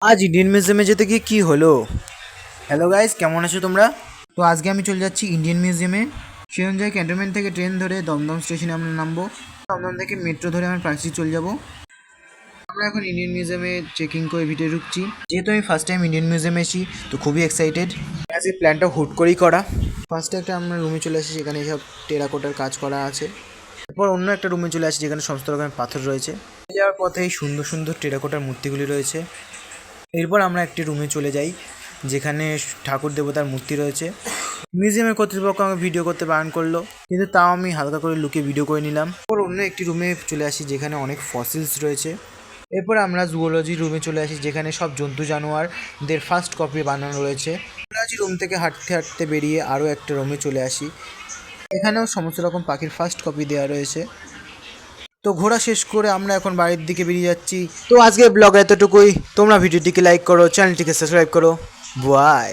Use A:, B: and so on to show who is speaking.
A: আজ ইন্ডিয়ান মিউজিয়ামে যেতে গিয়ে কি হলো? হ্যালো গাইস, কেমন আছো তোমরা? তো আজকে আমি চলে যাচ্ছি ইন্ডিয়ান মিউজিয়ামে। সেই অনুযায়ী ক্যান্টনমেন্ট থেকে ট্রেন ধরে দমদম স্টেশনে আমরা নামবো। দমদম থেকে মেট্রো ধরে আমরা প্রাচীর চলে যাব। আমরা এখন ইন্ডিয়ান মিউজিয়ামে চেকিং করে ভিতরে ঢুকছি। যেহেতু আমি ফার্স্ট টাইম ইন্ডিয়ান মিউজিয়ামে এসেছি, তো খুবই এক্সাইটেড। আজকে প্ল্যানটা হুট করেই করা। ফার্স্টে একটা আমরা রুমে চলে আসি, যেখানে সব টেরাকোটার কাজ করা আছে। এরপর অন্য একটা রুমে চলে আসি, যেখানে সমস্ত রকমের পাথর রয়েছে। যাওয়ার পথে এই সুন্দর সুন্দর টেরাকোটার মূর্তিগুলি রয়েছে। এরপর আমরা একটি রুমে চলে যাই, যেখানে ঠাকুর দেবতার মূর্তি রয়েছে। মিউজিয়ামের কর্তৃপক্ষ আমাকে ভিডিও করতে বারণ করলো, কিন্তু তাও আমি হালকা করে লুকিয়ে ভিডিও করে নিলাম। এরপর অন্য একটি রুমে চলে আসি, যেখানে অনেক ফসিলস রয়েছে। এরপর আমরা জুওলজি রুমে চলে আসি, যেখানে সব জন্তু জানোয়ারদের ফার্স্ট কপি বানানো রয়েছে। জুওলজি রুম থেকে হাঁটতে হাঁটতে বেরিয়ে আরও একটা রুমে চলে আসি। এখানেও সমস্ত রকম পাখির ফার্স্ট কপি দেওয়া রয়েছে। তো ঘোরা শেষ করে আমরা এখন বাড়ির দিকে বেরিয়ে যাচ্ছি। তো আজকের ব্লগ এতটুকুই। তোমরা ভিডিওটিকে লাইক করো, চ্যানেলটিকে সাবস্ক্রাইব করো। বাই।